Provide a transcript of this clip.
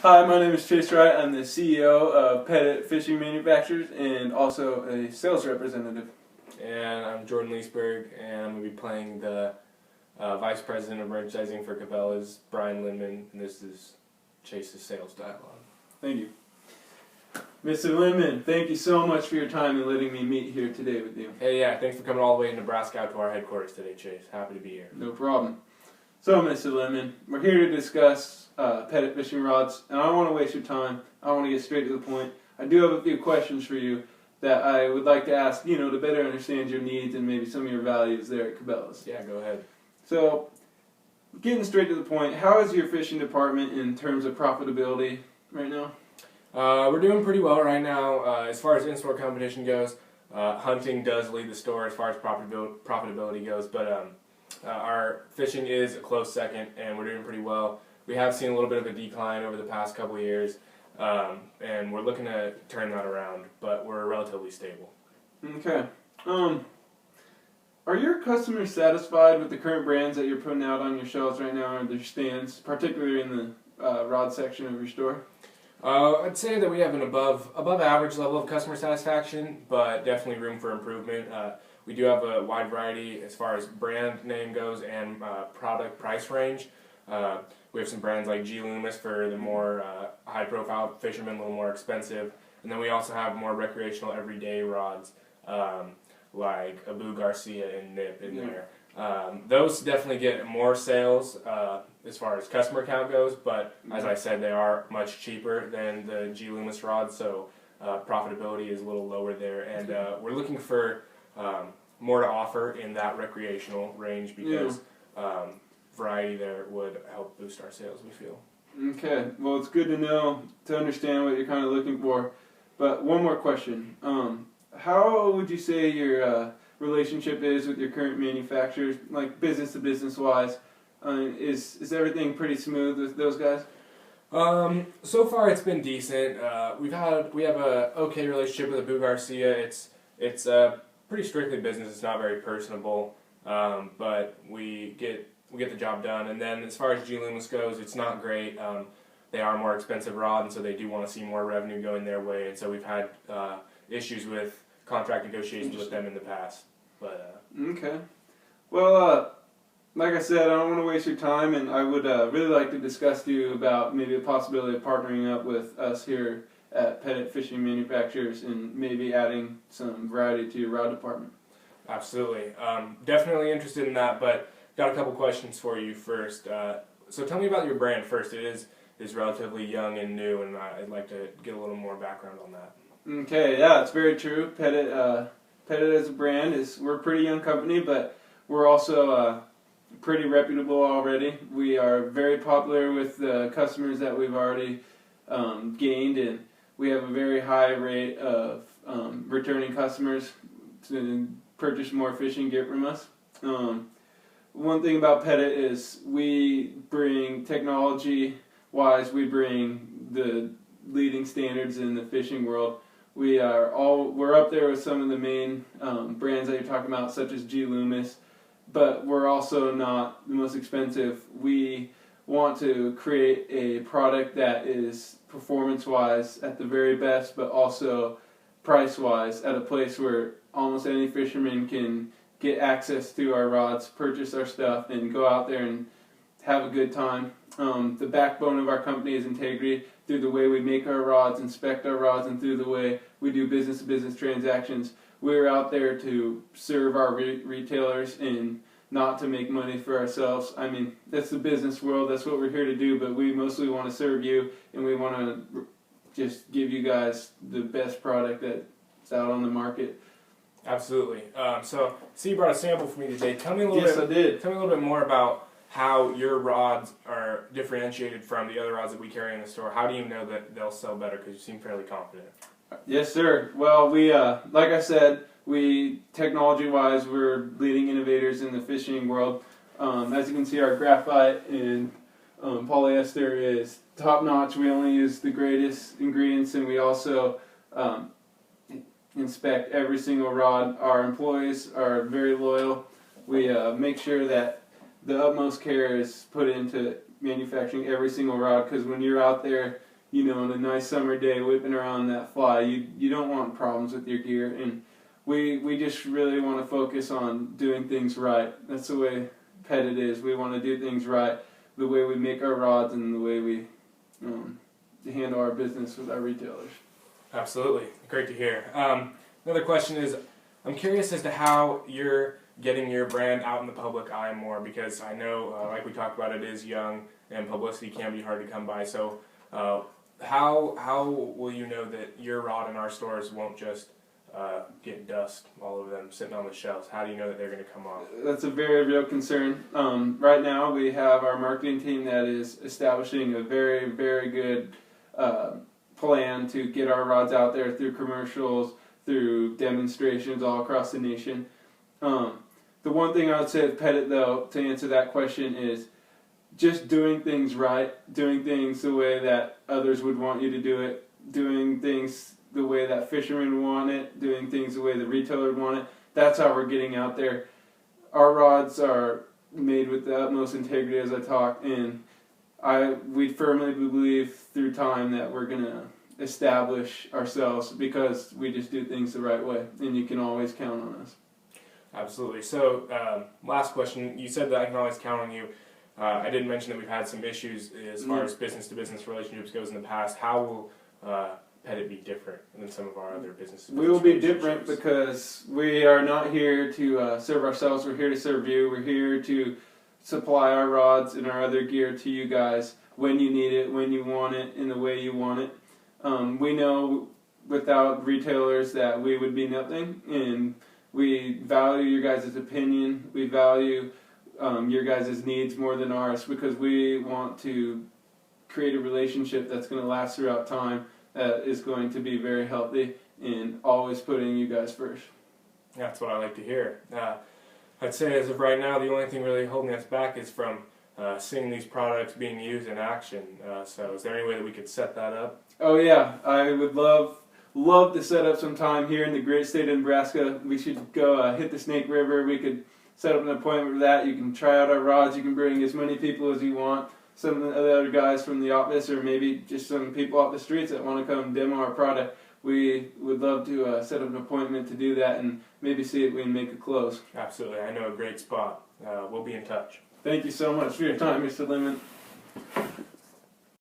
Hi, my name is Chase Wright. I'm the CEO of Pettit Fishing Manufacturers and also a sales representative. And I'm Jordan Leesburg, and I'm going to be playing the Vice President of Merchandising for Cabela's, Brian Lindman, and this is Chase's Sales Dialogue. Thank you. Mr. Lindman, thank you so much for your time and letting me meet here today with you. Hey, yeah, thanks for coming all the way to Nebraska out to our headquarters today, Chase. Happy to be here. No problem. So, Mr. Lindman, we're here to discuss Pettit fishing rods, and I don't want to waste your time. I want to get straight to the point. I do have a few questions for you that I would like to ask, to better understand your needs and maybe some of your values there at Cabela's. Yeah, go ahead. So, getting straight to the point, how is your fishing department in terms of profitability right now? We're doing pretty well right now. As far as in-store competition goes, hunting does lead the store as far as profitability goes, but our fishing is a close second, and we're doing pretty well. We have seen a little bit of a decline over the past couple of years, and we're looking to turn that around, but we're relatively stable. Okay. Are your customers satisfied with the current brands that you're putting out on your shelves right now or their stands, particularly in the rod section of your store? I'd say that we have an above average level of customer satisfaction, but definitely room for improvement. We do have a wide variety as far as brand name goes and product price range. We have some brands like G. Loomis for the more high-profile fishermen, a little more expensive. And then we also have more recreational everyday rods like Abu Garcia and Nip in there. Those definitely get more sales as far as customer count goes, but as I said, they are much cheaper than the G. Loomis rods, so profitability is a little lower there. And we're looking for more to offer in that recreational range because variety there would help boost our sales, we feel. Okay, well, it's good to know, to understand what you're kind of looking for. But one more question. How would you say your relationship is with your current manufacturers, like business to business wise? Is everything pretty smooth with those guys? So far it's been decent. We have a okay relationship with Abu Garcia. It's pretty strictly business. It's not very personable, but we get the job done. And then as far as G. Loomis goes, it's not great. They are a more expensive rod, and so they do want to see more revenue going their way. And so we've had issues with contract negotiations with them in the past. But okay. Well, like I said, I don't want to waste your time, and I would really like to discuss to you about maybe the possibility of partnering up with us here at Pettit Fishing Manufacturers and maybe adding some variety to your rod department. Absolutely. Definitely interested in that, but got a couple questions for you first. So tell me about your brand first. It is relatively young and new, and I'd like to get a little more background on that. Okay, yeah, it's very true. Pettit as a brand we're a pretty young company, but we're also pretty reputable already. We are very popular with the customers that we've already gained, and we have a very high rate of returning customers to purchase more fishing gear from us. One thing about Pettit is we bring technology-wise, we bring the leading standards in the fishing world. We're up there with some of the main brands that you're talking about, such as G. Loomis, but we're also not the most expensive. We want to create a product that is performance-wise at the very best, but also price-wise at a place where almost any fisherman can get access to our rods, purchase our stuff, and go out there and have a good time. The backbone of our company is integrity through the way we make our rods, inspect our rods, and through the way we do business-to-business transactions. We're out there to serve our retailers and not to make money for ourselves. I mean, that's the business world. That's what we're here to do, but we mostly want to serve you, and we want to just give you guys the best product that's out on the market. Absolutely. So you brought a sample for me today. Tell me a little Yes, I did. Tell me a little bit more about how your rods are differentiated from the other rods that we carry in the store. How do you know that they'll sell better? Because you seem fairly confident. Yes, sir. Well, we, like I said, technology-wise, we're leading innovators in the fishing world. As you can see, our graphite and polyester is top-notch. We only use the greatest ingredients, and we also inspect every single rod. Our employees are very loyal. We make sure that the utmost care is put into manufacturing every single rod, because when you're out there on a nice summer day whipping around that fly. You don't want problems with your gear, and we just really want to focus on doing things right. That's the way Pettit is. We want to do things right, the way we make our rods and the way we handle our business with our retailers. Absolutely. Great to hear. Another question is, I'm curious as to how you're getting your brand out in the public eye more, because I know, like we talked about, it is young and publicity can be hard to come by. So how will you know that your rod in our stores won't just get dust all over them sitting on the shelves? How do you know that they're going to come off? That's a very real concern. Right now we have our marketing team that is establishing a very, very good plan to get our rods out there through commercials, through demonstrations all across the nation. The one thing I would say with Pettit, though, to answer that question, is just doing things right, doing things the way that others would want you to do it, doing things the way that fishermen want it, doing things the way the retailer would want it. That's how we're getting out there. Our rods are made with the utmost integrity, as I talk, and we firmly believe through time that we're going to establish ourselves because we just do things the right way, and you can always count on us. Absolutely. So, last question. You said that I can always count on you. I did mention that we've had some issues as far as business-to-business relationships goes in the past. How will Pettit be different than some of our other businesses? We will be different because we are not here to serve ourselves. We're here to serve you. We're here to supply our rods and our other gear to you guys when you need it, when you want it, in the way you want it. We know without retailers that we would be nothing, and we value your guys' opinion. We value your guys' needs more than ours because we want to create a relationship that's going to last throughout time, that is going to be very healthy, and always putting you guys first. That's what I like to hear. I'd say as of right now, the only thing really holding us back is from seeing these products being used in action. So is there any way that we could set that up? Oh yeah, I would love to set up some time here in the great state of Nebraska. We should go hit the Snake River. We could set up an appointment for that. You can try out our rods. You can bring as many people as you want. Some of the other guys from the office, or maybe just some people off the streets that want to come demo our product. We would love to set up an appointment to do that and maybe see if we can make a close. Absolutely. I know a great spot. We'll be in touch. Thank you so much for your time, Mr. Lemon.